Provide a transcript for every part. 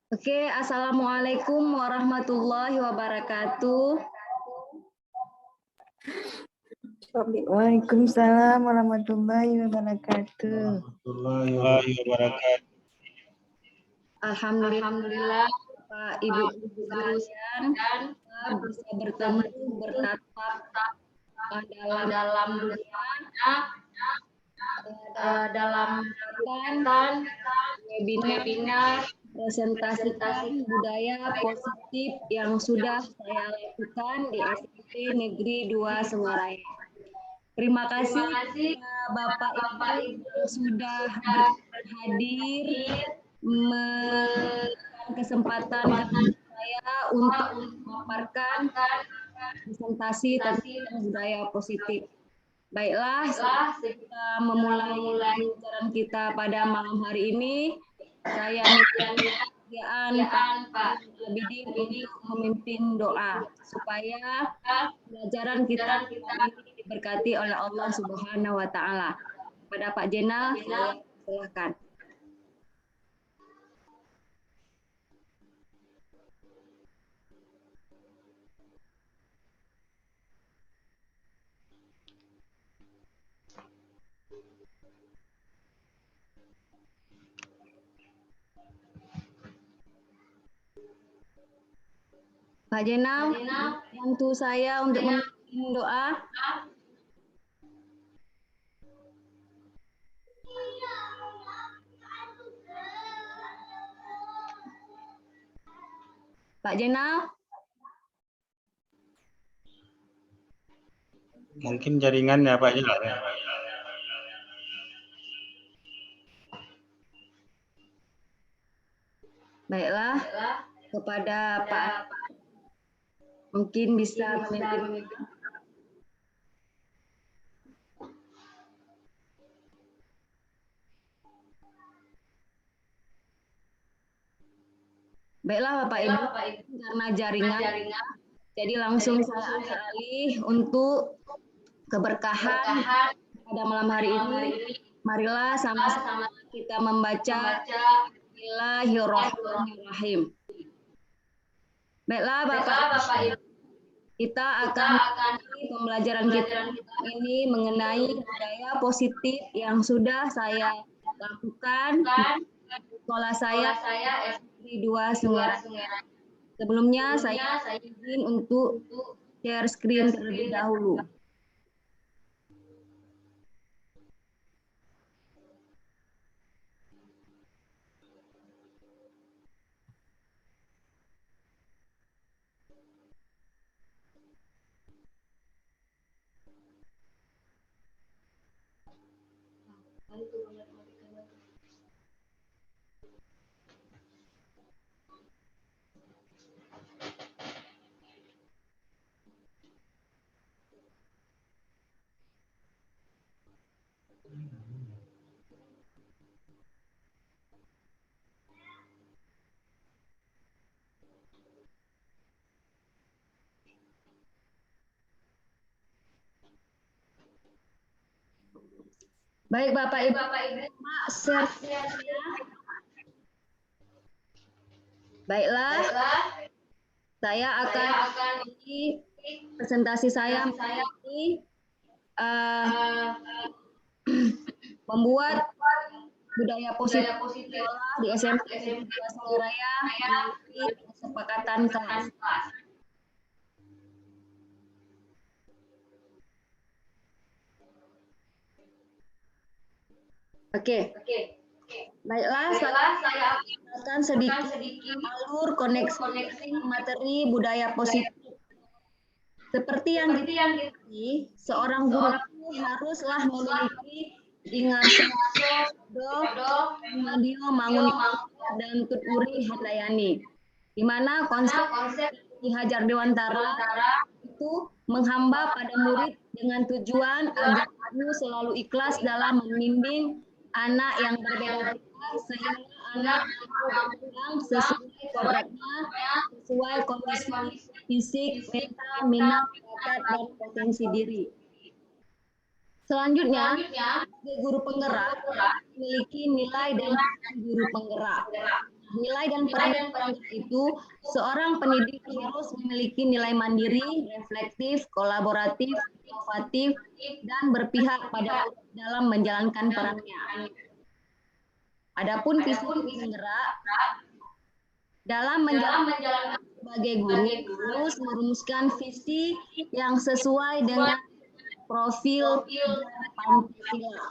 Oke, Assalamualaikum warahmatullahi wabarakatuh. Waalaikumsalam warahmatullahi wabarakatuh. Alhamdulillah, Pak Ibu sekalian, kita bisa bertemu bertatap dalam dunia dalam webinar presentasikan budaya positif yang sudah saya lakukan di SMP Negeri 2 Sengarai. Terima kasih Bapak Ibu yang sudah hadir memberikan kesempatan kepada saya untuk memaparkan presentasi tentang budaya positif. Baiklah, kita memulai pembicaraan kita pada malam hari ini. Saya minta kepercayaan Pak Abidin untuk memimpin doa supaya pelajaran kita ini diberkati oleh Allah Subhanahu wa taala. Pada Pak Jenal, saya silakan. Pak Jenal, bantu saya untuk memimpin doa. Pak Jenal? Mungkin jaringannya Pak Jenal. Baiklah, kepada Pak mungkin bisa memimpin. Baiklah Bapak Ibu, karena jaringan, jadi langsung saya alih untuk keberkahan pada malam hari ini. Marilah sama-sama kita membaca Bismillahirrahmanirrahim. Baiklah Bapak Ibu, kita akan pembelajaran kita ini mengenai budaya positif yang sudah saya lakukan di sekolah saya di 2 Sengarai. Sebelumnya saya izin untuk share screen terlebih dahulu. Baik Bapak Ibu, share. Baiklah, saya akan di presentasi saya ini membuat budaya positif di SMP Negeri 2 Sengaraya di kesepakatan kelas. Oke. Baiklah, saya akan sedikit alur koneksi materi budaya positif. Seperti yang diketahui, seorang guru haruslah memiliki ingatan Madio Mangun dan Tuturi Hatayani, di mana konsep Ki Hajar Dewantara itu menghamba pada murid dengan tujuan agar guru selalu ikhlas dalam membimbing anak yang berbeda sehingga anak berkembang sesuai kodratnya, sesuai kondisi fisik, mental, minat, bakat, dan potensi diri. Selanjutnya, guru penggerak memiliki nilai dan guru penggerak. Nilai dan peran itu, seorang pendidik harus memiliki nilai mandiri, reflektif, kolaboratif, inovatif, dan berpihak pada dalam menjalankan perannya. Adapun visi penggerak dalam menjalankan sebagai guru harus merumuskan visi yang sesuai dengan profil Pancasila.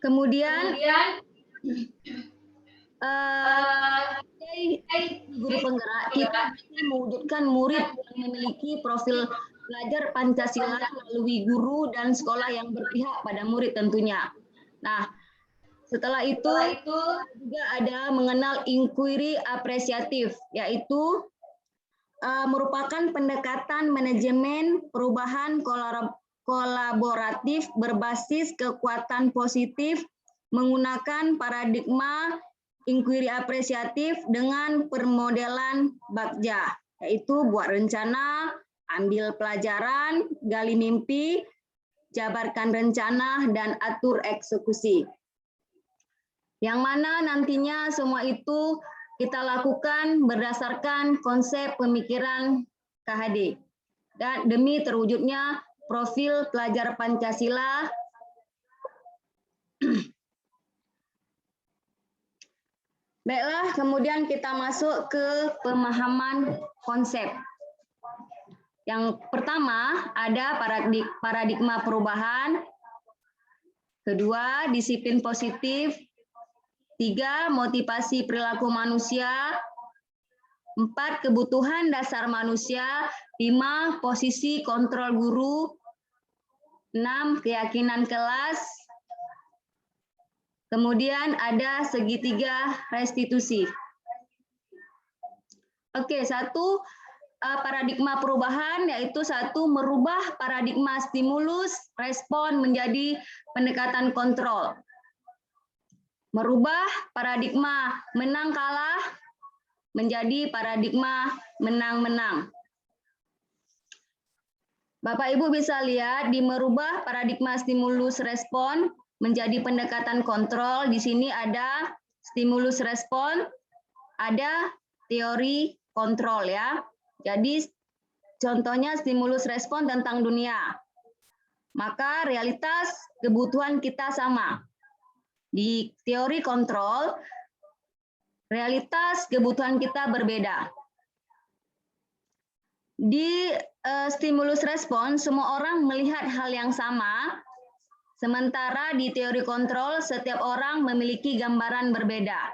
Kemudian guru penggerak, kita bisa mewujudkan murid yang memiliki profil belajar Pancasila melalui guru dan sekolah yang berpihak pada murid tentunya. Nah, setelah itu juga ada mengenal inquiry apresiatif, yaitu merupakan pendekatan manajemen perubahan kolaboratif berbasis kekuatan positif menggunakan paradigma inquiry apresiatif dengan permodelan Bagja, yaitu buat rencana, ambil pelajaran, gali mimpi, jabarkan rencana, dan atur eksekusi. Yang mana nantinya semua itu kita lakukan berdasarkan konsep pemikiran KHD dan demi terwujudnya profil pelajar Pancasila Baiklah, kemudian kita masuk ke pemahaman konsep. Yang pertama ada paradigma perubahan, kedua disiplin positif, 3 motivasi perilaku manusia, 4 kebutuhan dasar manusia, 5 posisi kontrol guru, 6 keyakinan kelas, kemudian ada segitiga restitusi. Oke, satu paradigma perubahan yaitu satu merubah paradigma stimulus respon menjadi pendekatan kontrol. Merubah paradigma menang kalah menjadi paradigma menang-menang. Bapak Ibu bisa lihat di merubah paradigma stimulus respon menjadi pendekatan kontrol, di sini ada stimulus respon, ada teori kontrol ya. Jadi contohnya stimulus respon tentang dunia. Maka realitas kebutuhan kita sama. Di teori kontrol, realitas kebutuhan kita berbeda. Di stimulus respon, semua orang melihat hal yang sama, sementara di teori kontrol, setiap orang memiliki gambaran berbeda.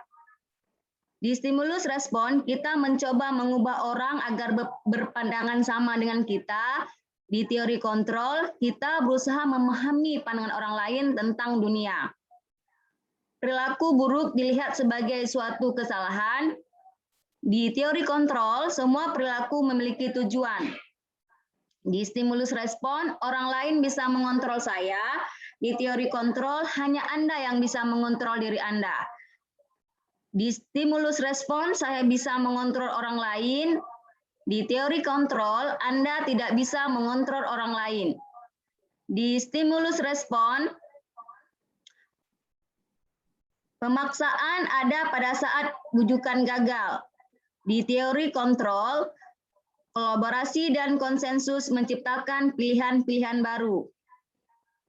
Di stimulus respon, kita mencoba mengubah orang agar berpandangan sama dengan kita. Di teori kontrol, kita berusaha memahami pandangan orang lain tentang dunia. Perilaku buruk dilihat sebagai suatu kesalahan. Di teori kontrol, semua perilaku memiliki tujuan. Di stimulus respon, orang lain bisa mengontrol saya. Di teori kontrol, hanya Anda yang bisa mengontrol diri Anda. Di stimulus respon, saya bisa mengontrol orang lain. Di teori kontrol, Anda tidak bisa mengontrol orang lain. Di stimulus respon, pemaksaan ada pada saat bujukan gagal. Di teori kontrol, kolaborasi dan konsensus menciptakan pilihan-pilihan baru.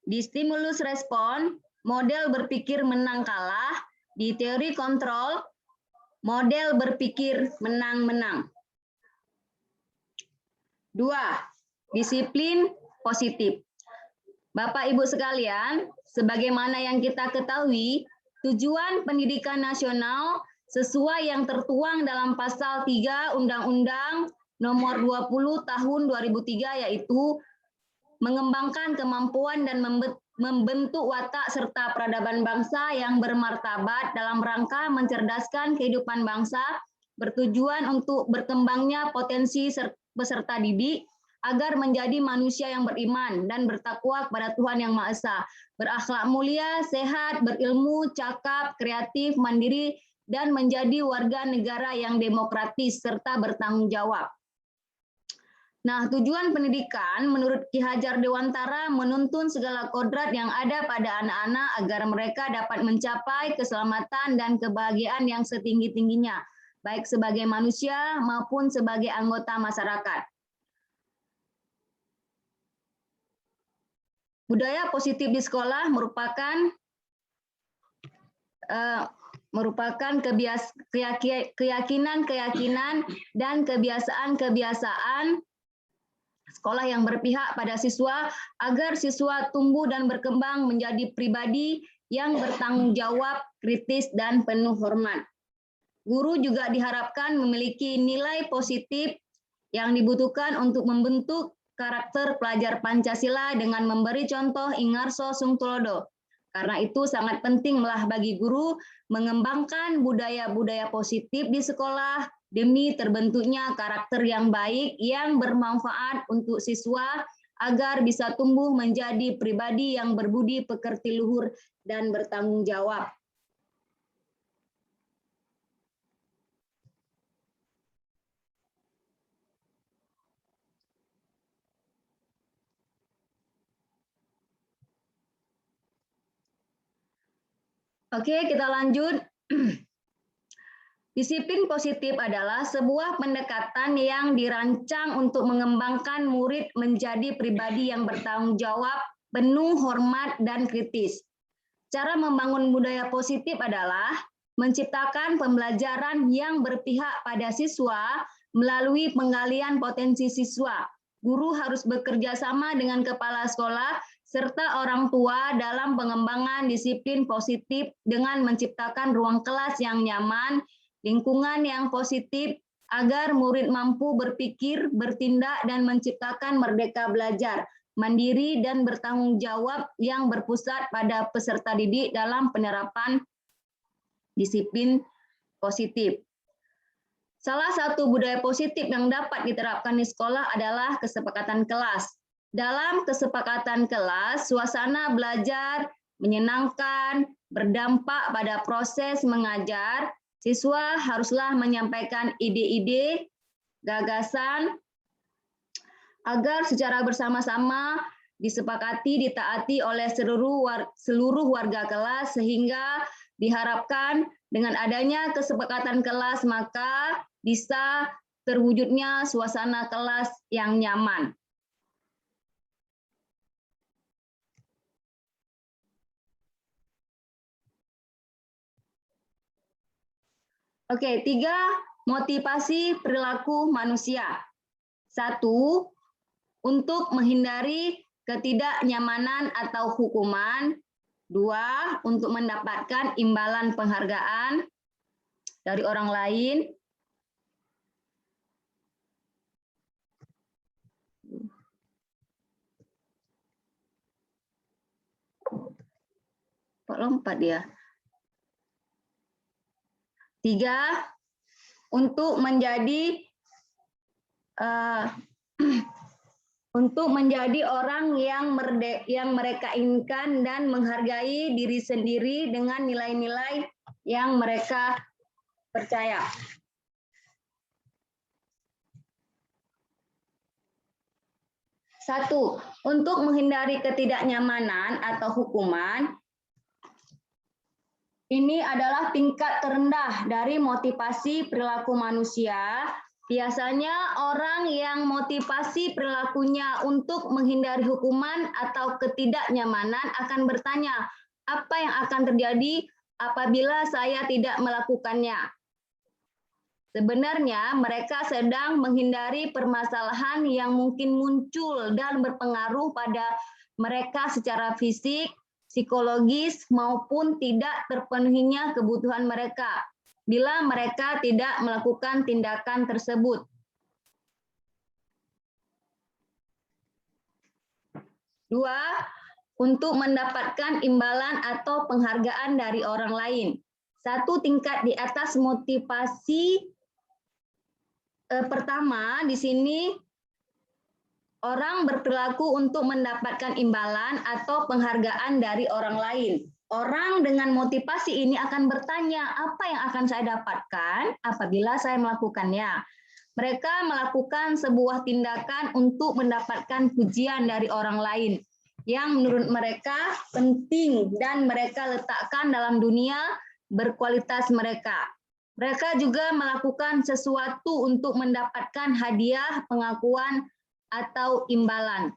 Di stimulus respon, model berpikir menang kalah. Di teori kontrol, model berpikir menang-menang. 2. Disiplin positif. Bapak Ibu sekalian, sebagaimana yang kita ketahui, tujuan pendidikan nasional sesuai yang tertuang dalam pasal 3 Undang-Undang Nomor 20 Tahun 2003 yaitu mengembangkan kemampuan dan membentuk watak serta peradaban bangsa yang bermartabat dalam rangka mencerdaskan kehidupan bangsa, bertujuan untuk berkembangnya potensi peserta didik agar menjadi manusia yang beriman dan bertakwa kepada Tuhan Yang Maha Esa, berakhlak mulia, sehat, berilmu, cakap, kreatif, mandiri, dan menjadi warga negara yang demokratis serta bertanggung jawab. Nah, tujuan pendidikan menurut Ki Hajar Dewantara menuntun segala kodrat yang ada pada anak-anak agar mereka dapat mencapai keselamatan dan kebahagiaan yang setinggi-tingginya, baik sebagai manusia maupun sebagai anggota masyarakat. Budaya positif di sekolah merupakan keyakinan-keyakinan dan kebiasaan-kebiasaan sekolah yang berpihak pada siswa agar siswa tumbuh dan berkembang menjadi pribadi yang bertanggung jawab, kritis, dan penuh hormat. Guru juga diharapkan memiliki nilai positif yang dibutuhkan untuk membentuk karakter pelajar Pancasila dengan memberi contoh ingarso sung tulodo. Karena itu sangat pentinglah bagi guru mengembangkan budaya-budaya positif di sekolah demi terbentuknya karakter yang baik yang bermanfaat untuk siswa agar bisa tumbuh menjadi pribadi yang berbudi pekerti luhur dan bertanggung jawab. Oke, kita lanjut. Disiplin positif adalah sebuah pendekatan yang dirancang untuk mengembangkan murid menjadi pribadi yang bertanggung jawab, penuh hormat, dan kritis. Cara membangun budaya positif adalah menciptakan pembelajaran yang berpihak pada siswa melalui penggalian potensi siswa. Guru harus bekerja sama dengan kepala sekolah serta orang tua dalam pengembangan disiplin positif dengan menciptakan ruang kelas yang nyaman, lingkungan yang positif, agar murid mampu berpikir, bertindak, dan menciptakan merdeka belajar, mandiri, dan bertanggung jawab yang berpusat pada peserta didik dalam penerapan disiplin positif. Salah satu budaya positif yang dapat diterapkan di sekolah adalah kesepakatan kelas. Dalam kesepakatan kelas, suasana belajar menyenangkan, berdampak pada proses mengajar. Siswa haruslah menyampaikan ide-ide, gagasan, agar secara bersama-sama disepakati, ditaati oleh seluruh warga kelas, sehingga diharapkan dengan adanya kesepakatan kelas maka bisa terwujudnya suasana kelas yang nyaman. Oke, 3, motivasi perilaku manusia. 1, untuk menghindari ketidaknyamanan atau hukuman. 2, untuk mendapatkan imbalan penghargaan dari orang lain. Kok lompat dia? 3, untuk menjadi orang yang mereka inginkan dan menghargai diri sendiri dengan nilai-nilai yang mereka percaya. Satu, untuk menghindari ketidaknyamanan atau hukuman, ini adalah tingkat terendah dari motivasi perilaku manusia. Biasanya orang yang motivasi perilakunya untuk menghindari hukuman atau ketidaknyamanan akan bertanya, apa yang akan terjadi apabila saya tidak melakukannya? Sebenarnya mereka sedang menghindari permasalahan yang mungkin muncul dan berpengaruh pada mereka secara fisik, psikologis, maupun tidak terpenuhinya kebutuhan mereka bila mereka tidak melakukan tindakan tersebut. 2, untuk mendapatkan imbalan atau penghargaan dari orang lain. 1 tingkat di atas motivasi pertama di sini orang berperilaku untuk mendapatkan imbalan atau penghargaan dari orang lain. Orang dengan motivasi ini akan bertanya, apa yang akan saya dapatkan apabila saya melakukannya? Mereka melakukan sebuah tindakan untuk mendapatkan pujian dari orang lain yang menurut mereka penting dan mereka letakkan dalam dunia berkualitas mereka. Mereka juga melakukan sesuatu untuk mendapatkan hadiah, pengakuan, atau imbalan.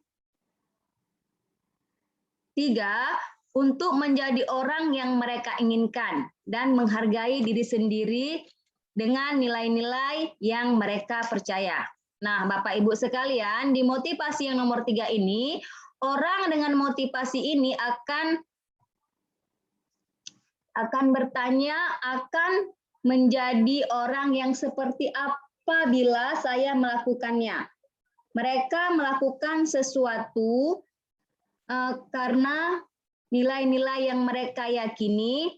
3. Untuk menjadi orang yang mereka inginkan dan menghargai diri sendiri dengan nilai-nilai yang mereka percaya. Nah, Bapak Ibu sekalian, di motivasi yang nomor 3 ini, orang dengan motivasi ini akan bertanya, akan menjadi orang yang seperti apa bila saya melakukannya. Mereka melakukan sesuatu karena nilai-nilai yang mereka yakini,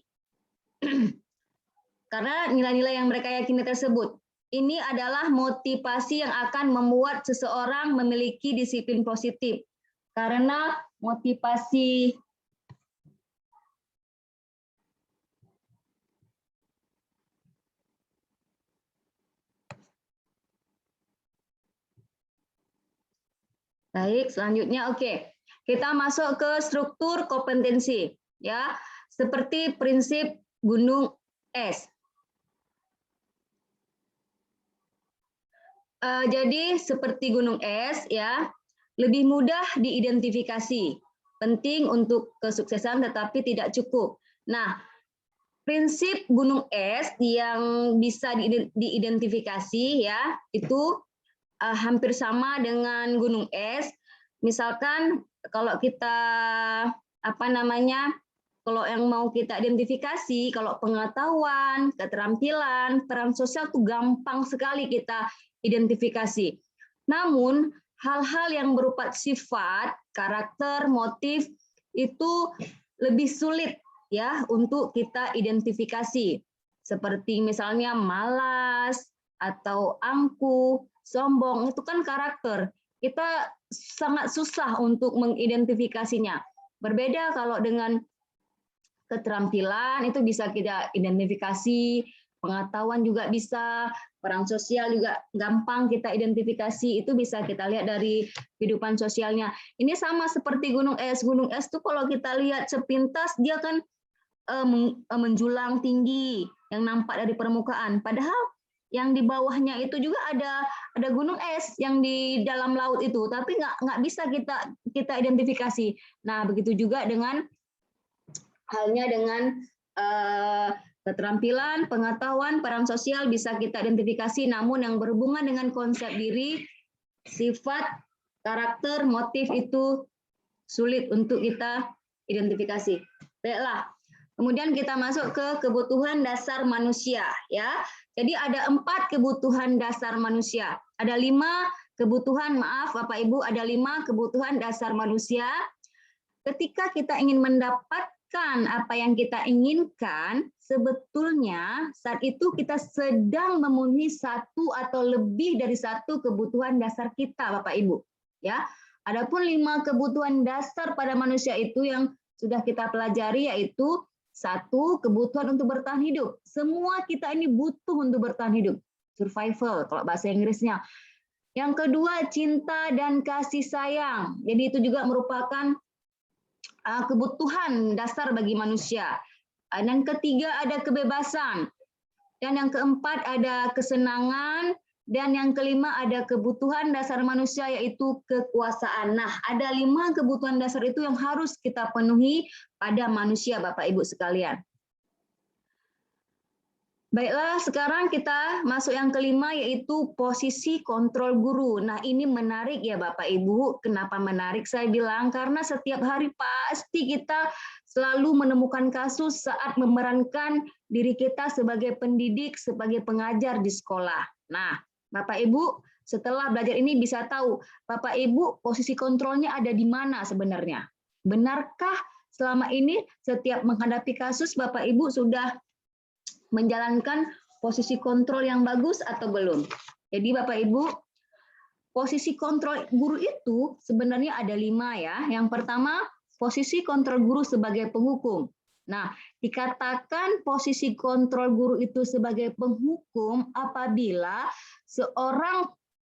karena nilai-nilai yang mereka yakini tersebut. Ini adalah motivasi yang akan membuat seseorang memiliki disiplin positif. Karena motivasi baik, selanjutnya oke. Kita masuk ke struktur kompetensi, ya, seperti prinsip gunung es. Jadi seperti gunung es, ya, lebih mudah diidentifikasi. Penting untuk kesuksesan, tetapi tidak cukup. Nah, prinsip gunung es yang bisa diidentifikasi, ya, itu hampir sama dengan gunung es. Misalkan kalau kita kalau yang mau kita identifikasi, kalau pengetahuan, keterampilan, peran sosial itu gampang sekali kita identifikasi. Namun hal-hal yang berupa sifat, karakter, motif itu lebih sulit ya untuk kita identifikasi. Seperti misalnya malas atau angkuh, sombong, itu kan karakter. Kita sangat susah untuk mengidentifikasinya. Berbeda kalau dengan keterampilan, itu bisa kita identifikasi, pengetahuan juga bisa, peran sosial juga gampang kita identifikasi, itu bisa kita lihat dari kehidupan sosialnya. Ini sama seperti gunung es. Gunung es itu kalau kita lihat sepintas, dia kan menjulang tinggi, yang nampak dari permukaan. Padahal yang di bawahnya itu juga ada gunung es yang di dalam laut itu, tapi nggak bisa kita identifikasi. Nah, begitu juga halnya dengan keterampilan, pengetahuan, peran sosial bisa kita identifikasi, namun yang berhubungan dengan konsep diri, sifat, karakter, motif itu sulit untuk kita identifikasi. Baiklah. Kemudian kita masuk ke kebutuhan dasar manusia, ya. Jadi ada 4 kebutuhan dasar manusia. Ada 5 kebutuhan, maaf Bapak Ibu, ada 5 kebutuhan dasar manusia. Ketika kita ingin mendapatkan apa yang kita inginkan, sebetulnya saat itu kita sedang memenuhi 1 atau lebih dari 1 kebutuhan dasar kita, Bapak Ibu. Ya. Adapun 5 kebutuhan dasar pada manusia itu yang sudah kita pelajari, yaitu 1, kebutuhan untuk bertahan hidup. Semua kita ini butuh untuk bertahan hidup. Survival, kalau bahasa Inggrisnya. Yang kedua, cinta dan kasih sayang. Jadi itu juga merupakan kebutuhan dasar bagi manusia. Dan ketiga, ada kebebasan. Dan yang keempat, ada kesenangan. Dan yang kelima, ada kebutuhan dasar manusia, yaitu kekuasaan. Nah, ada 5 kebutuhan dasar itu yang harus kita penuhi pada manusia, Bapak Ibu sekalian. Baiklah, sekarang kita masuk yang kelima, yaitu posisi kontrol guru. Nah, ini menarik ya Bapak Ibu. Kenapa menarik? Saya bilang karena setiap hari pasti kita selalu menemukan kasus saat memerankan diri kita sebagai pendidik, sebagai pengajar di sekolah. Nah, Bapak Ibu setelah belajar ini bisa tahu, Bapak Ibu posisi kontrolnya ada di mana sebenarnya. Benarkah selama ini setiap menghadapi kasus Bapak Ibu sudah menjalankan posisi kontrol yang bagus atau belum? Jadi Bapak Ibu, posisi kontrol guru itu sebenarnya ada 5 ya. Yang pertama, posisi kontrol guru sebagai penghukum. Nah, dikatakan posisi kontrol guru itu sebagai penghukum apabila seorang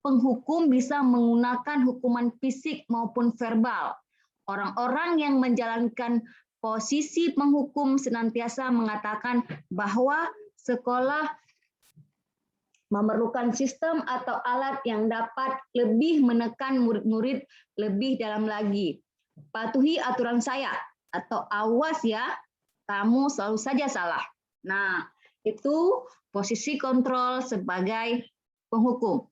penghukum bisa menggunakan hukuman fisik maupun verbal. Orang-orang yang menjalankan posisi penghukum senantiasa mengatakan bahwa sekolah memerlukan sistem atau alat yang dapat lebih menekan murid-murid lebih dalam lagi. Patuhi aturan saya atau awas ya, kamu selalu saja salah. Nah, itu posisi kontrol sebagai penghukum.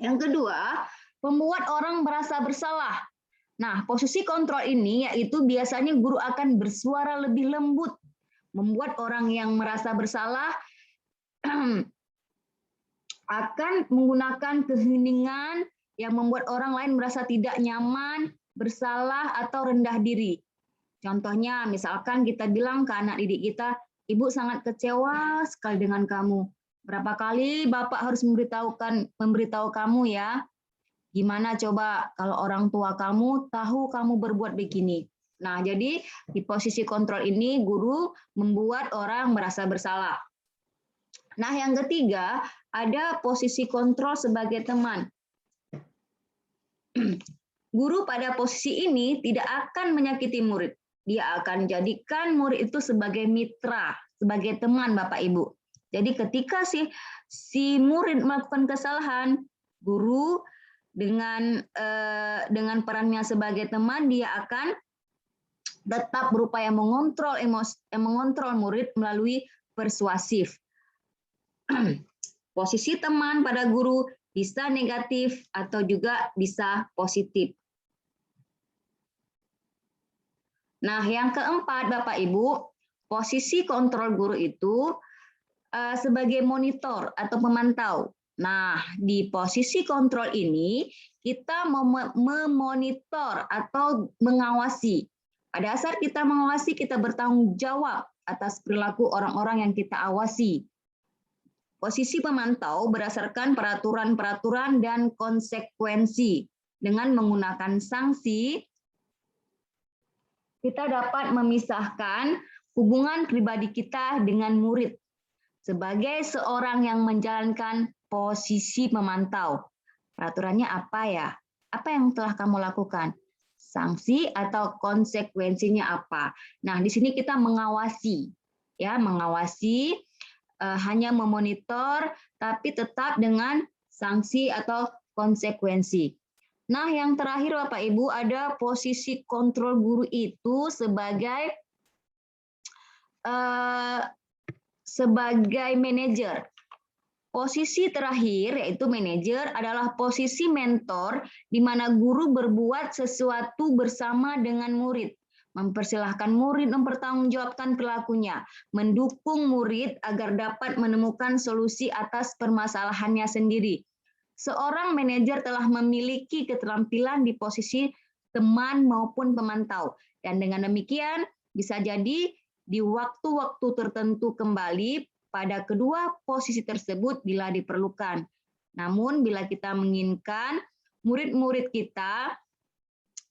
Yang kedua, membuat orang merasa bersalah. Nah, posisi kontrol ini yaitu biasanya guru akan bersuara lebih lembut, membuat orang yang merasa bersalah akan menggunakan keheningan yang membuat orang lain merasa tidak nyaman, bersalah, atau rendah diri. Contohnya, misalkan kita bilang ke anak didik kita, Ibu sangat kecewa sekali dengan kamu. Berapa kali Bapak harus memberitahu kamu ya, gimana coba kalau orang tua kamu tahu kamu berbuat begini. Nah, jadi di posisi kontrol ini guru membuat orang merasa bersalah. Nah, yang ketiga, ada posisi kontrol sebagai teman. Guru pada posisi ini tidak akan menyakiti murid. Dia akan jadikan murid itu sebagai mitra, sebagai teman Bapak Ibu. Jadi ketika si murid melakukan kesalahan, guru dengan perannya sebagai teman, dia akan tetap berupaya mengontrol murid melalui persuasif. Posisi teman pada guru bisa negatif atau juga bisa positif. Nah, yang keempat, Bapak Ibu, posisi kontrol guru itu sebagai monitor atau pemantau. Nah, di posisi kontrol ini kita memonitor atau mengawasi. Pada saat kita mengawasi, kita bertanggung jawab atas perilaku orang-orang yang kita awasi. Posisi pemantau berdasarkan peraturan-peraturan dan konsekuensi. Dengan menggunakan sanksi, kita dapat memisahkan hubungan pribadi kita dengan murid sebagai seorang yang menjalankan posisi memantau. Peraturannya apa ya? Apa yang telah kamu lakukan? Sanksi atau konsekuensinya apa? Nah, di sini kita mengawasi, ya, mengawasi, hanya memonitor, tapi tetap dengan sanksi atau konsekuensi. Nah, yang terakhir Bapak Ibu, ada posisi kontrol guru itu sebagai manajer. Posisi terakhir yaitu manajer adalah posisi mentor di mana guru berbuat sesuatu bersama dengan murid, mempersilahkan murid mempertanggungjawabkan perilakunya, mendukung murid agar dapat menemukan solusi atas permasalahannya sendiri. Seorang manajer telah memiliki keterampilan di posisi teman maupun pemantau, dan dengan demikian bisa jadi di waktu-waktu tertentu kembali pada kedua posisi tersebut bila diperlukan. Namun bila kita menginginkan murid-murid kita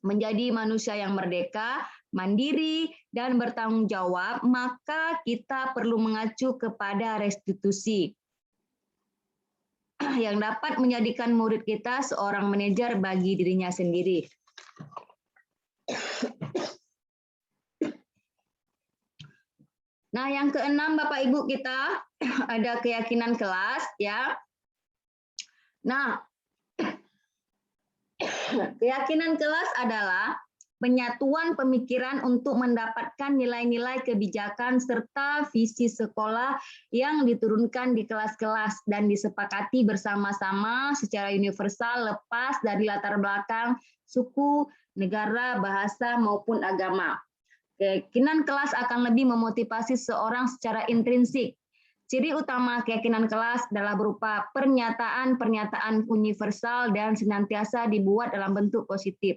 menjadi manusia yang merdeka, mandiri, dan bertanggung jawab, maka kita perlu mengacu kepada restitusi yang dapat menjadikan murid kita seorang manajer bagi dirinya sendiri. Nah, yang keenam Bapak Ibu kita ada keyakinan kelas ya. Nah, keyakinan kelas adalah penyatuan pemikiran untuk mendapatkan nilai-nilai kebijakan serta visi sekolah yang diturunkan di kelas-kelas dan disepakati bersama-sama secara universal lepas dari latar belakang suku, negara, bahasa maupun agama. Keyakinan kelas akan lebih memotivasi seorang secara intrinsik. Ciri utama keyakinan kelas adalah berupa pernyataan-pernyataan universal dan senantiasa dibuat dalam bentuk positif.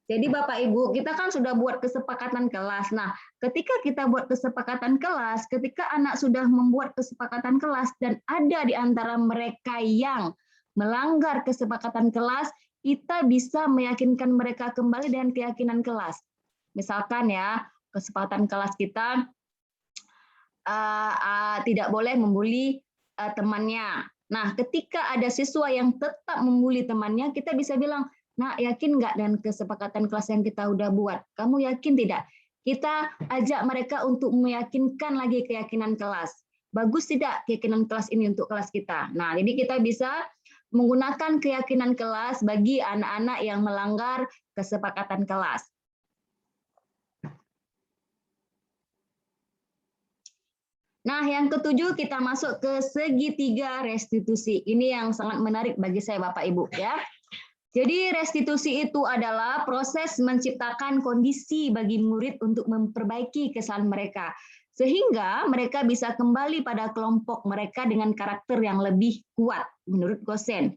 Jadi Bapak Ibu, kita kan sudah buat kesepakatan kelas. Nah, ketika kita buat kesepakatan kelas, ketika anak sudah membuat kesepakatan kelas dan ada di antara mereka yang melanggar kesepakatan kelas, kita bisa meyakinkan mereka kembali dengan keyakinan kelas. Misalkan ya, kesepakatan kelas kita tidak boleh membuli temannya. Nah, ketika ada siswa yang tetap membuli temannya, kita bisa bilang, nah yakin nggak dengan kesepakatan kelas yang kita udah buat? Kamu yakin tidak? Kita ajak mereka untuk meyakinkan lagi keyakinan kelas. Bagus tidak keyakinan kelas ini untuk kelas kita? Nah, jadi kita bisa menggunakan keyakinan kelas bagi anak-anak yang melanggar kesepakatan kelas. Nah, yang ketujuh kita masuk ke segitiga restitusi. Ini yang sangat menarik bagi saya Bapak Ibu ya. Jadi restitusi itu adalah proses menciptakan kondisi bagi murid untuk memperbaiki kesalahan mereka sehingga mereka bisa kembali pada kelompok mereka dengan karakter yang lebih kuat menurut Gosen.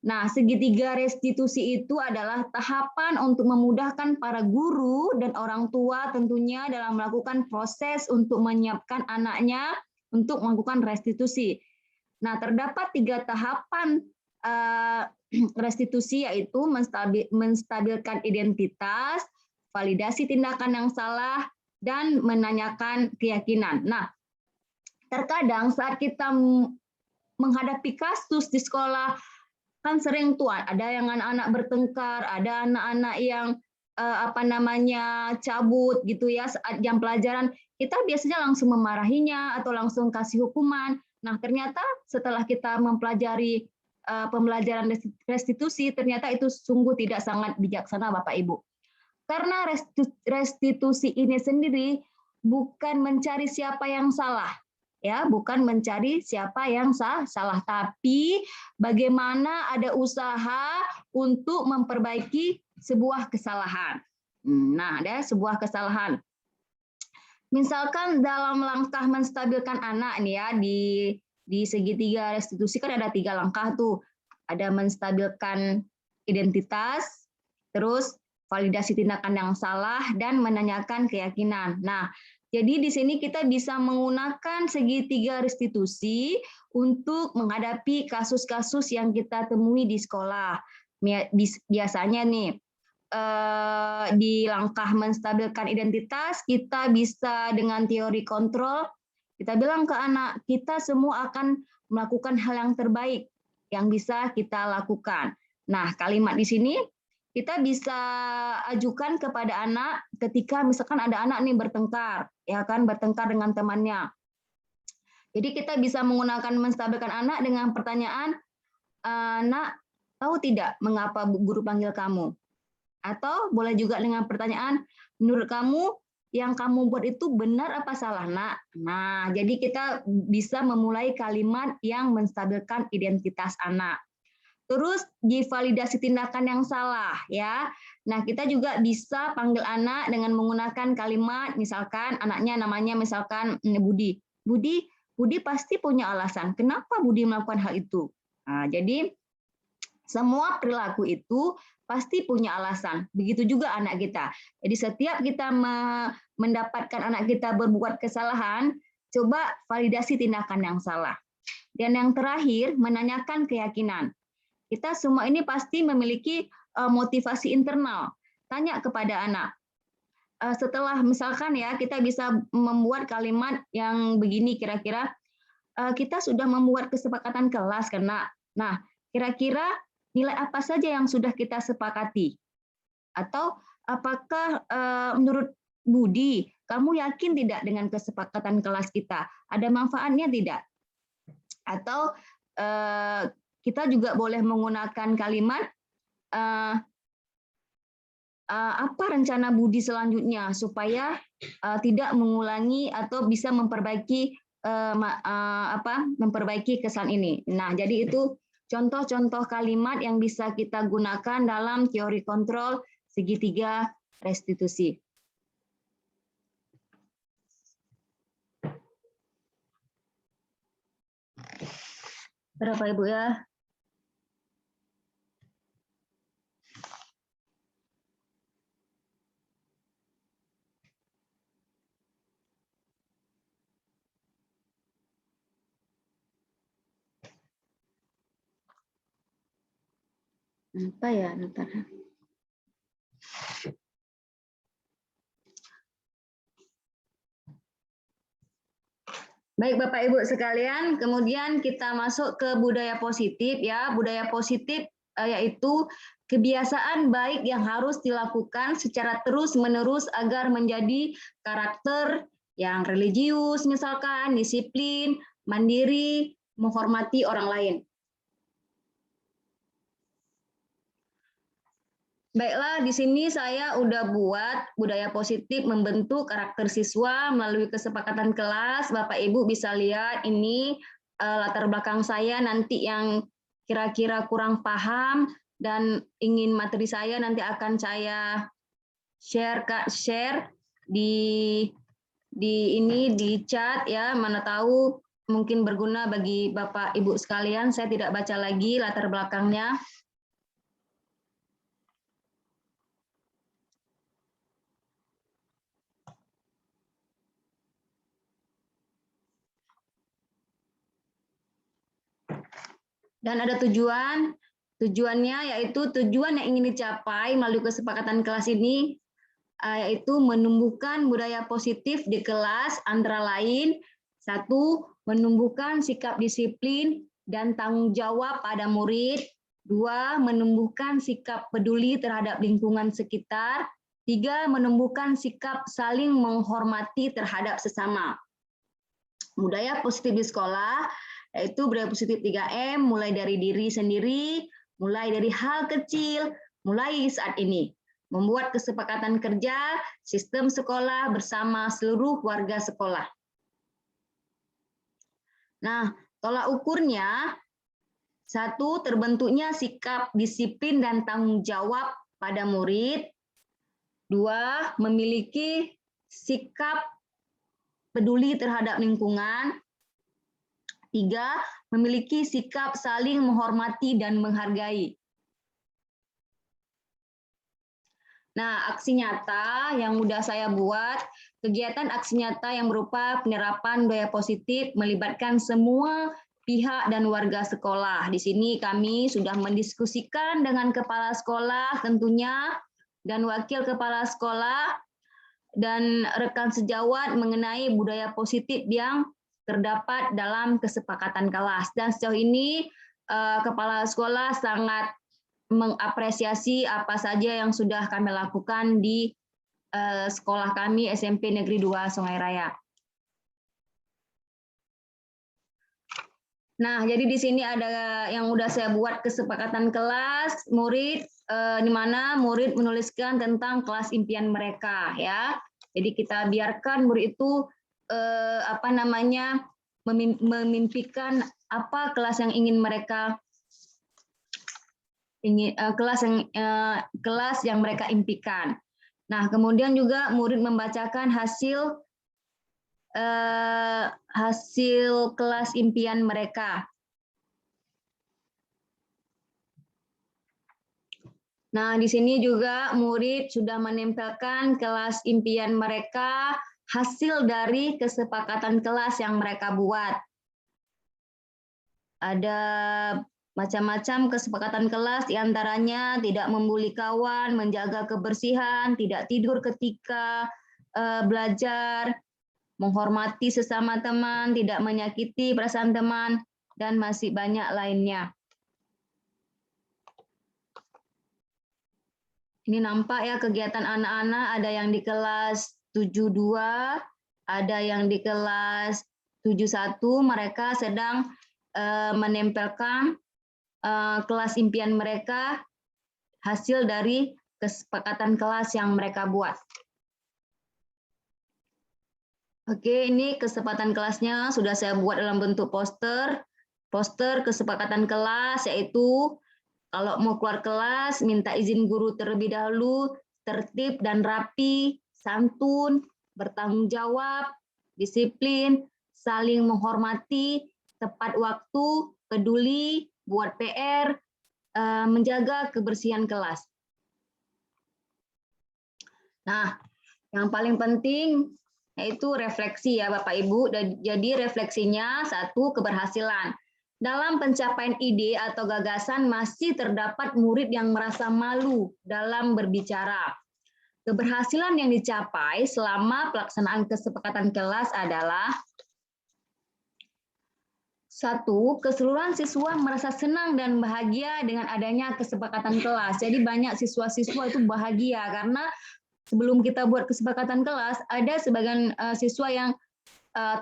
Nah, segitiga restitusi itu adalah tahapan untuk memudahkan para guru dan orang tua tentunya dalam melakukan proses untuk menyiapkan anaknya untuk melakukan restitusi. Nah, terdapat 3 tahapan restitusi yaitu menstabilkan identitas, validasi tindakan yang salah, dan menanyakan keyakinan. Nah, terkadang saat kita menghadapi kasus di sekolah, kan sering tuh ada yang anak-anak bertengkar, ada anak-anak yang cabut gitu ya saat jam pelajaran, kita biasanya langsung memarahinya atau langsung kasih hukuman. Nah, ternyata setelah kita mempelajari pembelajaran restitusi, ternyata itu sungguh tidak sangat bijaksana Bapak Ibu. Karena restitusi ini sendiri bukan mencari siapa yang salah, ya, bukan mencari siapa yang salah, tapi bagaimana ada usaha untuk memperbaiki sebuah kesalahan. Nah, ada sebuah kesalahan. Misalkan dalam langkah menstabilkan anak nih ya, di segitiga restitusi kan ada 3 langkah tuh. Ada menstabilkan identitas, terus validasi tindakan yang salah, dan menanyakan keyakinan. Nah, jadi di sini kita bisa menggunakan segitiga restitusi untuk menghadapi kasus-kasus yang kita temui di sekolah. Biasanya nih, di langkah menstabilkan identitas, kita bisa dengan teori kontrol, kita bilang ke anak, kita semua akan melakukan hal yang terbaik yang bisa kita lakukan. Nah, kalimat di sini kita bisa ajukan kepada anak ketika misalkan ada anak nih bertengkar, ya kan, bertengkar dengan temannya. Jadi kita bisa menggunakan menstabilkan anak dengan pertanyaan, "Nak, tahu tidak mengapa guru panggil kamu?" Atau boleh juga dengan pertanyaan, "Menurut kamu yang kamu buat itu benar apa salah, Nak?" Nah, jadi kita bisa memulai kalimat yang menstabilkan identitas anak. Terus divalidasi tindakan yang salah ya. Nah, kita juga bisa panggil anak dengan menggunakan kalimat, misalkan anaknya namanya misalkan Budi. Budi pasti punya alasan kenapa Budi melakukan hal itu. Nah, jadi semua perilaku itu pasti punya alasan. Begitu juga anak kita. Jadi setiap kita mendapatkan anak kita berbuat kesalahan, coba validasi tindakan yang salah. Dan yang terakhir, menanyakan keyakinan. Kita semua ini pasti memiliki motivasi internal. Tanya kepada anak. Setelah misalkan ya, kita bisa membuat kalimat yang begini kira-kira, kita sudah membuat kesepakatan kelas karena, nah kira-kira nilai apa saja yang sudah kita sepakati? Atau apakah menurut Budi, kamu yakin tidak dengan kesepakatan kelas kita? Ada manfaatnya tidak? Atau kita juga boleh menggunakan kalimat apa rencana Budi selanjutnya supaya tidak mengulangi atau bisa memperbaiki memperbaiki kesan ini. Nah, jadi itu contoh-contoh kalimat yang bisa kita gunakan dalam teori kontrol segitiga restitusi. Berapa Ibu ya? Apa ya, ntar. Baik Bapak Ibu sekalian, kemudian kita masuk ke budaya positif ya. Budaya positif yaitu kebiasaan baik yang harus dilakukan secara terus-menerus agar menjadi karakter yang religius misalkan, disiplin, mandiri, menghormati orang lain. Baiklah, di sini saya udah buat budaya positif membentuk karakter siswa melalui kesepakatan kelas. Bapak Ibu bisa lihat ini latar belakang saya nanti yang kira-kira kurang paham dan ingin materi saya nanti akan saya share di ini di chat ya, mana tahu mungkin berguna bagi Bapak Ibu sekalian. Saya tidak baca lagi latar belakangnya. Dan ada tujuannya yaitu tujuan yang ingin dicapai melalui kesepakatan kelas ini yaitu menumbuhkan budaya positif di kelas antara lain, satu, menumbuhkan sikap disiplin dan tanggung jawab pada murid, dua, menumbuhkan sikap peduli terhadap lingkungan sekitar, tiga, menumbuhkan sikap saling menghormati terhadap sesama. Budaya positif di sekolah yaitu budaya positif 3M, mulai dari diri sendiri, mulai dari hal kecil, mulai saat ini. Membuat kesepakatan kerja, sistem sekolah bersama seluruh warga sekolah. Nah, tolak ukurnya, satu, terbentuknya sikap disiplin dan tanggung jawab pada murid. Dua, memiliki sikap peduli terhadap lingkungan. Tiga, memiliki sikap saling menghormati dan menghargai. Nah, aksi nyata yang sudah saya buat, kegiatan aksi nyata yang berupa penerapan budaya positif melibatkan semua pihak dan warga sekolah. Di sini kami sudah mendiskusikan dengan kepala sekolah tentunya, dan wakil kepala sekolah, dan rekan sejawat mengenai budaya positif yang terdapat dalam kesepakatan kelas. Dan sejauh ini kepala sekolah sangat mengapresiasi apa saja yang sudah kami lakukan di sekolah kami SMP Negeri 2 Sungai Raya. Nah, jadi di sini ada yang udah saya buat kesepakatan kelas murid, di mana murid menuliskan tentang kelas impian mereka ya. Jadi kita biarkan murid itu memimpikan apa kelas yang ingin mereka kelas yang mereka impikan. Nah, kemudian juga murid membacakan hasil kelas impian mereka. Nah, di sini juga murid sudah menempelkan kelas impian mereka hasil dari kesepakatan kelas yang mereka buat. Ada macam-macam kesepakatan kelas, diantaranya tidak membuli kawan, menjaga kebersihan, tidak tidur ketika belajar, menghormati sesama teman, tidak menyakiti perasaan teman, dan masih banyak lainnya. Ini nampak ya kegiatan anak-anak, ada yang di kelas 72, ada yang di kelas 71, mereka sedang menempelkan kelas impian mereka hasil dari kesepakatan kelas yang mereka buat. Oke, ini kesepakatan kelasnya sudah saya buat dalam bentuk poster. Poster kesepakatan kelas yaitu kalau mau keluar kelas, minta izin guru terlebih dahulu, tertib dan rapi, santun, bertanggung jawab, disiplin, saling menghormati, tepat waktu, peduli, buat PR, menjaga kebersihan kelas. Nah, yang paling penting yaitu refleksi ya Bapak Ibu. Jadi refleksinya satu, keberhasilan. Dalam pencapaian ide atau gagasan masih terdapat murid yang merasa malu dalam berbicara. Keberhasilan yang dicapai selama pelaksanaan kesepakatan kelas adalah Satu, keseluruhan siswa merasa senang dan bahagia dengan adanya kesepakatan kelas. Jadi banyak siswa-siswa itu bahagia karena sebelum kita buat kesepakatan kelas, ada sebagian siswa yang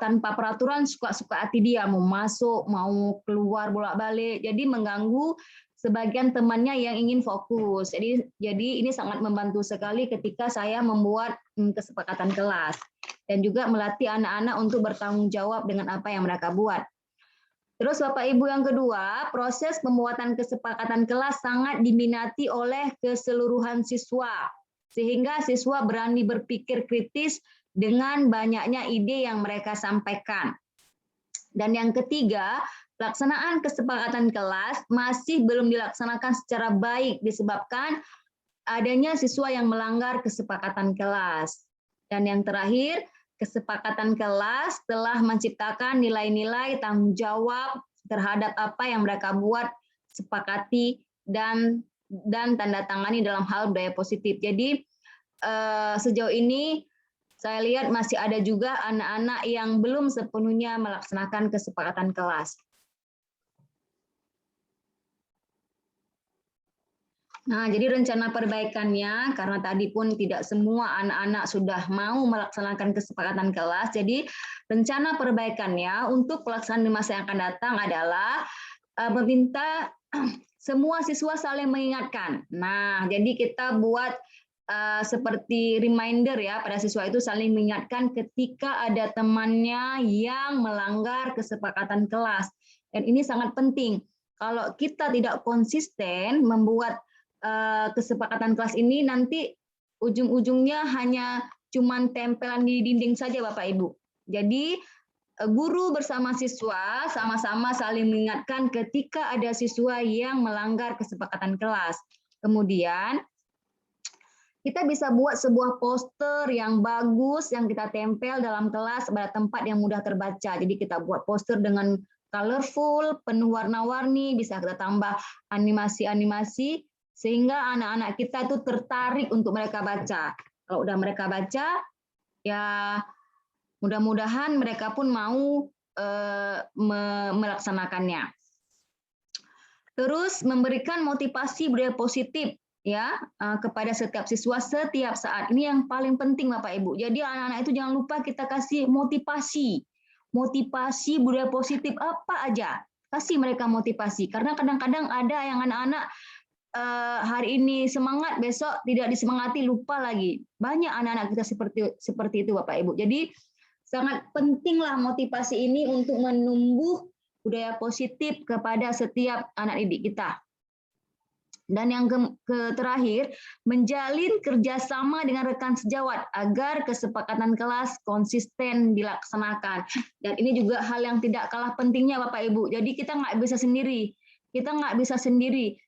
tanpa peraturan suka-suka hati dia, mau masuk, mau keluar bolak-balik. Jadi mengganggu sebagian temannya yang ingin fokus. Jadi ini sangat membantu sekali ketika saya membuat kesepakatan kelas. Dan juga melatih anak-anak untuk bertanggung jawab dengan apa yang mereka buat. Terus Bapak Ibu yang kedua, proses pembuatan kesepakatan kelas sangat diminati oleh keseluruhan siswa. Sehingga siswa berani berpikir kritis dengan banyaknya ide yang mereka sampaikan. Dan yang ketiga, pelaksanaan kesepakatan kelas masih belum dilaksanakan secara baik disebabkan adanya siswa yang melanggar kesepakatan kelas. Dan yang terakhir, kesepakatan kelas telah menciptakan nilai-nilai tanggung jawab terhadap apa yang mereka buat, sepakati, dan tanda tangani dalam hal budaya positif. Jadi sejauh ini saya lihat masih ada juga anak-anak yang belum sepenuhnya melaksanakan kesepakatan kelas. Nah, jadi rencana perbaikannya, karena tadi pun tidak semua anak-anak sudah mau melaksanakan kesepakatan kelas, jadi rencana perbaikannya untuk pelaksanaan di masa yang akan datang adalah meminta semua siswa saling mengingatkan. Nah, jadi kita buat seperti reminder ya, pada siswa itu saling mengingatkan ketika ada temannya yang melanggar kesepakatan kelas. Dan ini sangat penting. Kalau kita tidak konsisten membuat kesepakatan kelas ini, nanti ujung-ujungnya hanya cuman tempelan di dinding saja Bapak Ibu. Jadi guru bersama siswa sama-sama saling mengingatkan ketika ada siswa yang melanggar kesepakatan kelas. Kemudian kita bisa buat sebuah poster yang bagus yang kita tempel dalam kelas pada tempat yang mudah terbaca. Jadi kita buat poster dengan colorful, penuh warna-warni, bisa kita tambah animasi-animasi sehingga anak-anak kita itu tertarik untuk mereka baca. Kalau udah mereka baca, ya mudah-mudahan mereka pun mau melaksanakannya. Terus memberikan motivasi budaya positif ya kepada setiap siswa setiap saat. Ini yang paling penting Bapak Ibu. Jadi anak-anak itu jangan lupa kita kasih motivasi. Motivasi budaya positif apa aja. Kasih mereka motivasi karena kadang-kadang ada yang anak-anak hari ini semangat, besok tidak disemangati, lupa lagi. Banyak anak-anak kita seperti itu Bapak Ibu. Jadi sangat pentinglah motivasi ini untuk menumbuh budaya positif kepada setiap anak didik kita. Dan yang terakhir, menjalin kerjasama dengan rekan sejawat agar kesepakatan kelas konsisten dilaksanakan. Dan ini juga hal yang tidak kalah pentingnya Bapak Ibu. Jadi kita nggak bisa sendiri.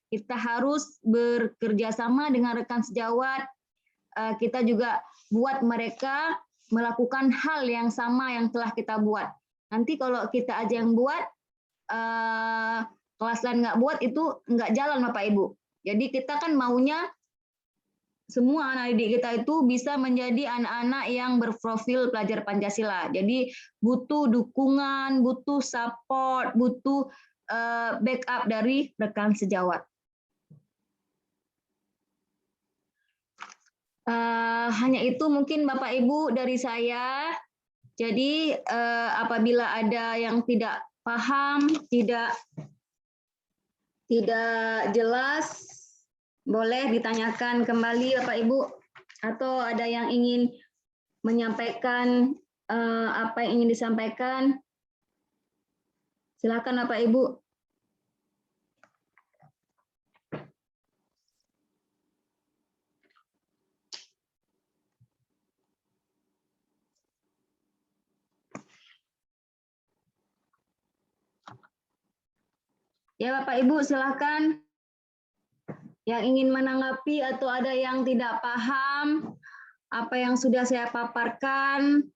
Kita harus bekerja sama dengan rekan sejawat. Kita juga buat mereka melakukan hal yang sama yang telah kita buat. Nanti kalau kita aja yang buat, kelas lain nggak buat, itu nggak jalan Bapak Ibu. Jadi kita kan maunya semua anak didik kita itu bisa menjadi anak-anak yang berprofil pelajar Pancasila. Jadi butuh dukungan, butuh support, butuh backup dari rekan sejawat. Hanya itu mungkin Bapak Ibu dari saya. Jadi apabila ada yang tidak paham, tidak jelas, boleh ditanyakan kembali Bapak Ibu, atau ada yang ingin menyampaikan apa yang ingin disampaikan, silakan Bapak Ibu. Ya Bapak Ibu silakan yang ingin menanggapi atau ada yang tidak paham apa yang sudah saya paparkan.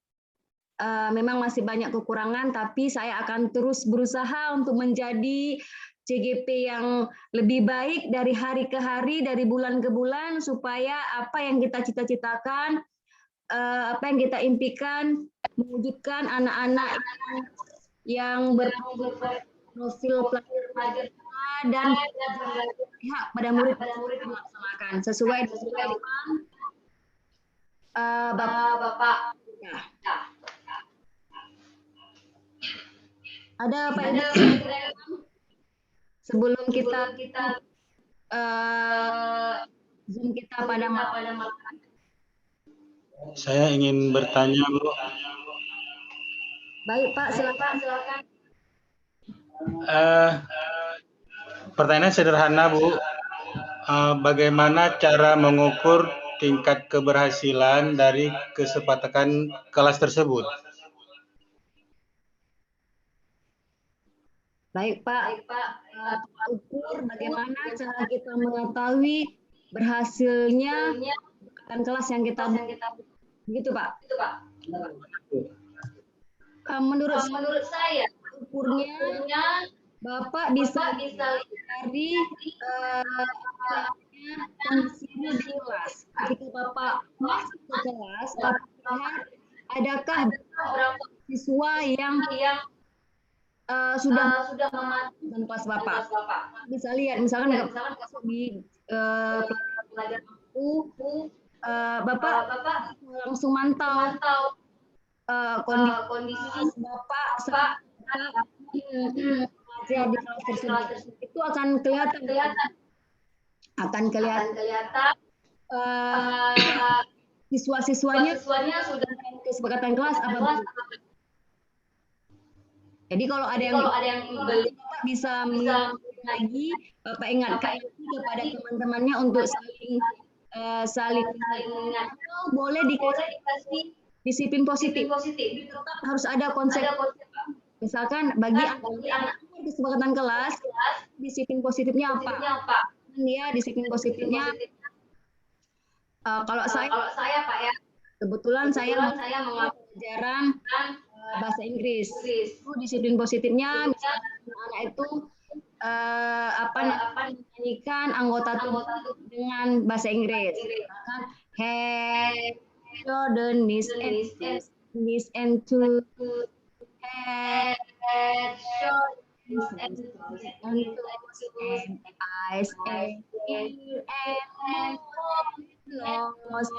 Memang masih banyak kekurangan, tapi saya akan terus berusaha untuk menjadi CGP yang lebih baik dari hari ke hari, dari bulan ke bulan, supaya apa yang kita cita-citakan, apa yang kita impikan, mewujudkan anak-anak yang yang berprofil pelajar dan pihak pada murid melaksanakan sesuai dengan Bapak. Ya. Ada Pak Ibu sebelum kita Zoom kita pada malam. Saya ingin bertanya, Bu. Baik Pak, silakan. Pertanyaan sederhana, Bu. Bagaimana cara mengukur tingkat keberhasilan dari kesepakatan kelas tersebut? Baik Pak, ukur bagaimana cara kita mengetahui berhasilnya kelas yang kita begitu Pak. Menurut saya ukurnya Bapak bisa dari kondisinya di kelas. Ketika Bapak masuk ke kelas, Bapak lihat adakah beberapa siswa yang sudah memasuki kelas Bapak. Bisa lihat, misalkan masuk di pelajaran aku, Bapak langsung mantau kondisi Bapak saat belajar di kelas tersebut. Itu akan kelihatan siswa-siswanya sudah kesepakatan kelas apa belum. Jadi kalau ada yang belum, Bapak bisa mengingatkan lagi, Bapak ingatkan kepada teman-temannya untuk saling boleh dikasih disiplin positif. Tetap harus ada konsep. Misalkan bagi anak kesepakatan kelas, disiplin positifnya apa? Dia disiplin positifnya. Kalau saya Pak ya, kebetulan saya mengambil pelajaran bahasa Inggris. Itu disiplin positifnya, misalnya anak itu menyanyikan anggota tubuh dengan bahasa Inggris. Head, shoulder, knees and to head, shoulders and eyes and ear and nose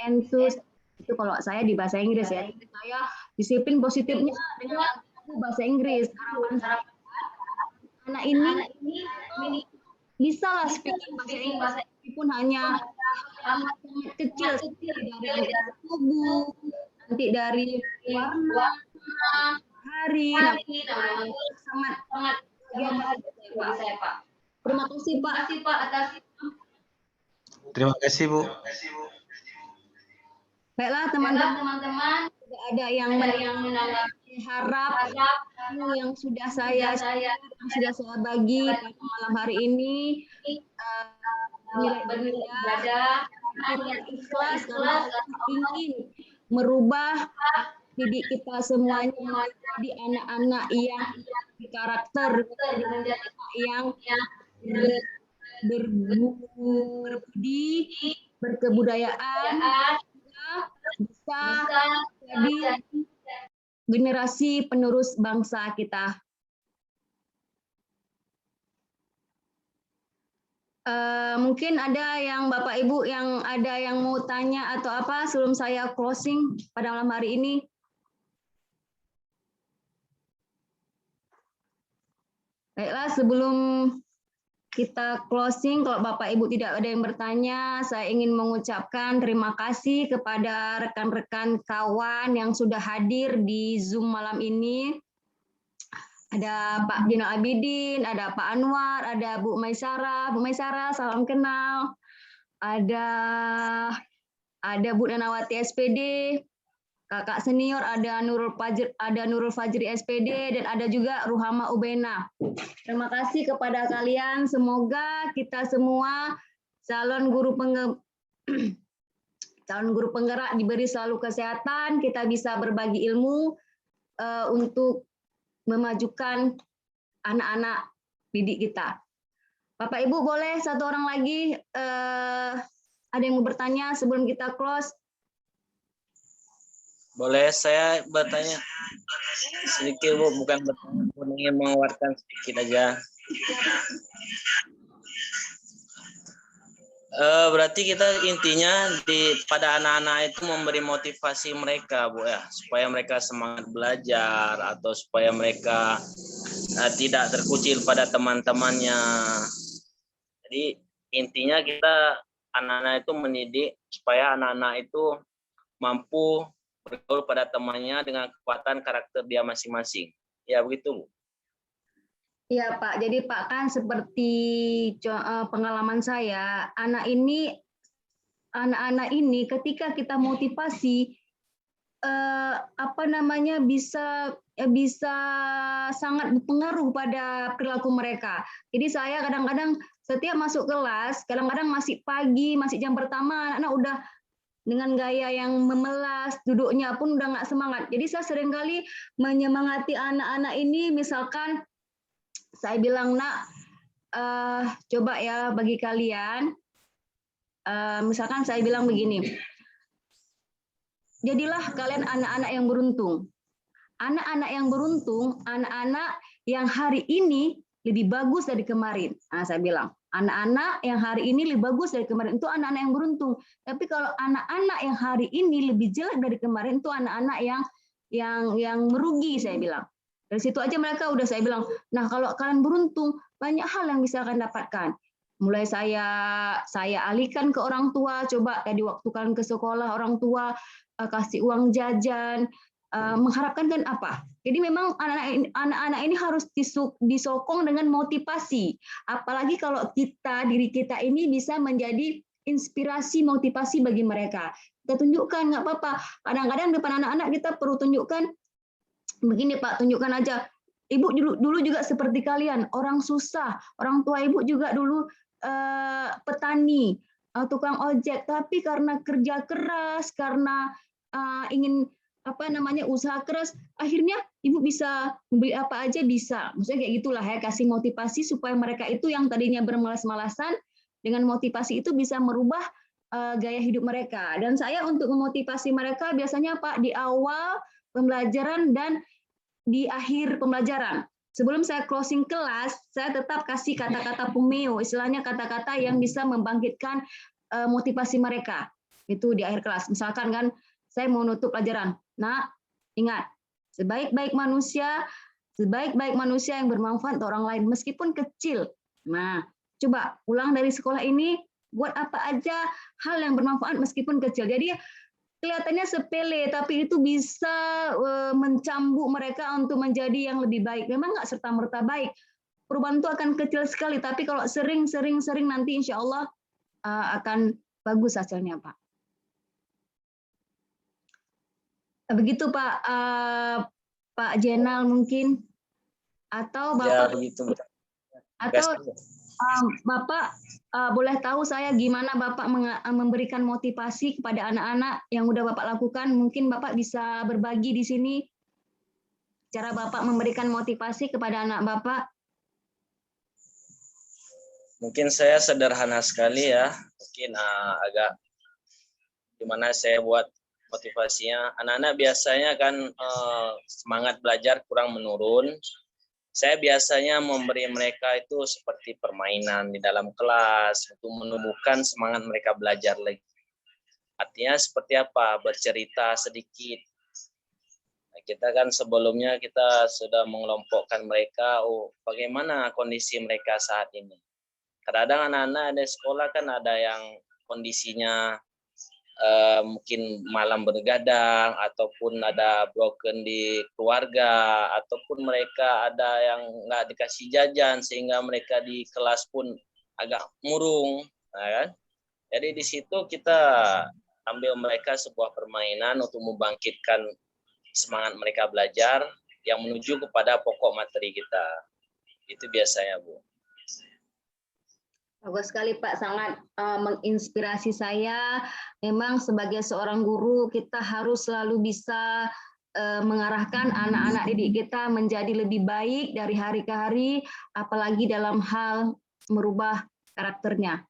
and toes. Itu kalau saya di bahasa Inggris ya. Saya disiplin positifnya dengan bahasa Inggris. Harapan anak ini bisa lah speaking bahasa Inggris meskipun hanya kecil dari tubuh, nanti dari warna, hari, sangat Pak. Terima kasih Pak. Terima kasih, Bu. Baiklah teman-teman, tidak ada yang menanggapi harap yang sudah saya bagi pada malam hari ini. Beribadah, ikhlas karena ingin merubah didik kita semuanya menjadi anak-anak yang berkarakter, yang berbudi, berkebudayaan, bisa jadi generasi penerus bangsa kita. Mungkin ada yang Bapak Ibu yang ada yang mau tanya atau apa sebelum saya closing pada malam hari ini. Baiklah, sebelum kita closing, kalau Bapak Ibu tidak ada yang bertanya, saya ingin mengucapkan terima kasih kepada rekan-rekan kawan yang sudah hadir di Zoom malam ini. Ada Pak Dino Abidin, ada Pak Anwar, ada Bu Maisara. Bu Maisara, salam kenal. Ada Bu Nanawati SPD, kakak senior, ada Nurul Fajri SPD, dan ada juga Ruhama Ubena. Terima kasih kepada kalian. Semoga kita semua calon guru penggerak diberi selalu kesehatan, kita bisa berbagi ilmu untuk memajukan anak-anak didik kita. Bapak Ibu boleh satu orang lagi ada yang mau bertanya sebelum kita close? Boleh saya bertanya sedikit Bu, bukan bertanya, pun ingin mengeluarkan sedikit aja. Berarti kita intinya pada anak-anak itu memberi motivasi mereka Bu ya, supaya mereka semangat belajar atau supaya mereka tidak terkucil pada teman-temannya. Jadi intinya kita anak-anak itu mendidik supaya anak-anak itu mampu bergaul pada temannya dengan kekuatan karakter dia masing-masing. Ya begitu Bu. Iya Pak, jadi Pak kan seperti pengalaman saya, anak-anak ini ketika kita motivasi bisa sangat berpengaruh pada perilaku mereka. Jadi saya kadang-kadang setiap masuk kelas, kadang-kadang masih pagi, masih jam pertama, anak-anak udah dengan gaya yang memelas, duduknya pun udah nggak semangat. Jadi saya seringkali menyemangati anak-anak ini, misalkan saya bilang, nak, coba ya bagi kalian, misalkan saya bilang begini, jadilah kalian anak-anak yang beruntung. Anak-anak yang beruntung, anak-anak yang hari ini lebih bagus dari kemarin. Nah, saya bilang, anak-anak yang hari ini lebih bagus dari kemarin, itu anak-anak yang beruntung. Tapi kalau anak-anak yang hari ini lebih jelek dari kemarin, itu anak-anak yang merugi, saya bilang. Dari situ aja mereka udah saya bilang, nah kalau kalian beruntung, banyak hal yang bisa kalian dapatkan. Mulai saya alihkan ke orang tua, coba tadi waktu kalian ke sekolah, orang tua kasih uang jajan, mengharapkan kan apa? Jadi memang anak-anak ini harus disokong dengan motivasi. Apalagi kalau diri kita ini bisa menjadi inspirasi, motivasi bagi mereka. Kita tunjukkan, nggak apa-apa. Kadang-kadang depan anak-anak kita perlu tunjukkan, begini Pak, tunjukkan aja. Ibu dulu juga seperti kalian, orang susah. Orang tua ibu juga dulu petani, tukang ojek. Tapi karena kerja keras, karena ingin usaha keras, akhirnya ibu bisa membeli apa aja bisa. Maksudnya kayak gitulah ya, kasih motivasi supaya mereka itu yang tadinya bermalas-malasan, dengan motivasi itu bisa merubah gaya hidup mereka. Dan saya untuk memotivasi mereka biasanya Pak di awal pembelajaran dan di akhir pembelajaran. Sebelum saya closing kelas, saya tetap kasih kata-kata pumeo, istilahnya kata-kata yang bisa membangkitkan motivasi mereka. Itu di akhir kelas. Misalkan kan, saya mau nutup pelajaran. Nah, ingat, sebaik-baik manusia yang bermanfaat untuk orang lain, meskipun kecil. Nah, coba ulang dari sekolah ini, buat apa aja hal yang bermanfaat meskipun kecil. Jadi kelihatannya sepele, tapi itu bisa mencambuk mereka untuk menjadi yang lebih baik. Memang nggak serta-merta baik. Perubahan itu akan kecil sekali, tapi kalau sering nanti insya Allah akan bagus hasilnya, Pak. Begitu Pak, Pak Jenal mungkin, atau Bapak, Ya begitu. Atau Bapak boleh tahu saya gimana Bapak memberikan motivasi kepada anak-anak yang udah Bapak lakukan? Mungkin Bapak bisa berbagi di sini cara Bapak memberikan motivasi kepada anak Bapak. Mungkin saya sederhana sekali ya, mungkin agak gimana saya buat motivasinya. Anak-anak biasanya kan semangat belajar kurang menurun. Saya biasanya memberi mereka itu seperti permainan di dalam kelas untuk menumbuhkan semangat mereka belajar lagi. Artinya seperti apa? Bercerita sedikit. Nah, kita kan sebelumnya kita sudah mengelompokkan mereka, bagaimana kondisi mereka saat ini. Kadang-kadang anak-anak di sekolah kan ada yang kondisinya mungkin malam bergadang, ataupun ada broken di keluarga, ataupun mereka ada yang nggak dikasih jajan sehingga mereka di kelas pun agak murung, kan? Jadi di situ kita ambil mereka sebuah permainan untuk membangkitkan semangat mereka belajar yang menuju kepada pokok materi kita. Itu biasanya, Bu. Bagus sekali Pak, sangat menginspirasi saya. Memang sebagai seorang guru kita harus selalu bisa mengarahkan anak-anak didik kita menjadi lebih baik dari hari ke hari, apalagi dalam hal merubah karakternya.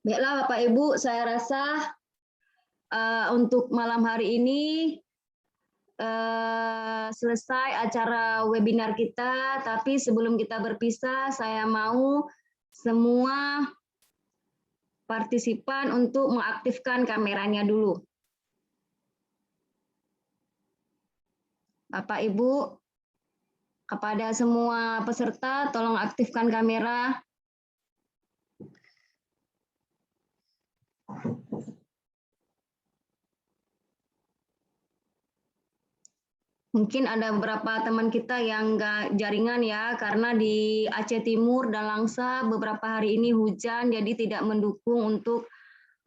Baiklah Bapak Ibu, saya rasa untuk malam hari ini selesai acara webinar kita, tapi sebelum kita berpisah, saya mau semua partisipan untuk mengaktifkan kameranya dulu. Bapak Ibu, kepada semua peserta, tolong aktifkan kamera. Mungkin ada beberapa teman kita yang nggak jaringan ya, karena di Aceh Timur dan Langsa beberapa hari ini hujan, jadi tidak mendukung untuk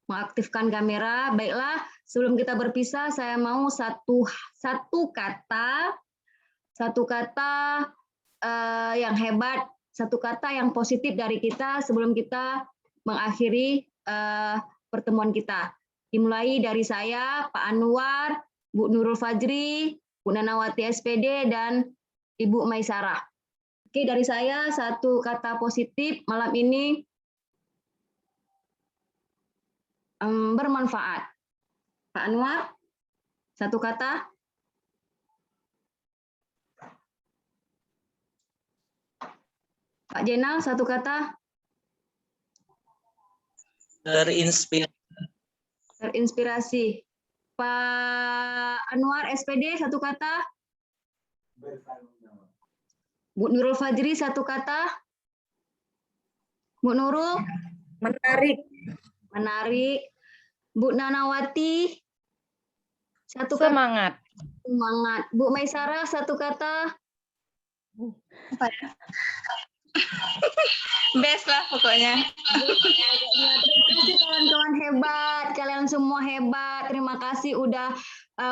mengaktifkan kamera. Baiklah, sebelum kita berpisah, saya mau satu kata yang hebat, satu kata yang positif dari kita sebelum kita mengakhiri pertemuan kita. Dimulai dari saya, Pak Anwar, Bu Nurul Fajri, Bu Nanawati SPD, dan Ibu Maisarah. Oke, dari saya satu kata positif malam ini bermanfaat. Pak Anwar, satu kata. Pak Jenal, satu kata. Terinspirasi. Pak Anwar SPD, satu kata. Bu Nurul Fajri, satu kata. Bu Nurul? Menarik. Menarik. Bu Nanawati, satu kata. Semangat. Semangat. Bu Maisarah, satu kata. Best lah pokoknya. Terima kasih kawan-kawan hebat, kalian semua hebat. Terima kasih udah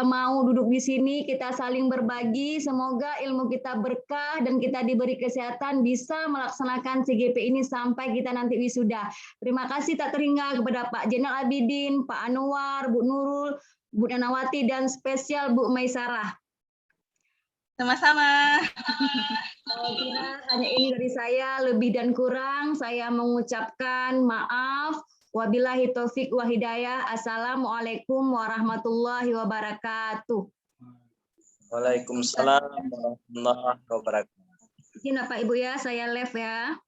mau duduk di sini, kita saling berbagi. Semoga ilmu kita berkah dan kita diberi kesehatan bisa melaksanakan CGP ini sampai kita nanti wisuda. Terima kasih tak terhingga kepada Pak Jenal Abidin, Pak Anwar, Bu Nurul, Bu Nanawati, dan spesial Bu Maisarah. Sama-sama. Saya kira hanya ini dari saya, lebih dan kurang saya mengucapkan maaf. Wabillahi taufik wa hidayah. Assalamualaikum warahmatullahi wabarakatuh. Waalaikumsalam warahmatullahi wabarakatuh. Izin Bapak Ibu ya, saya live ya.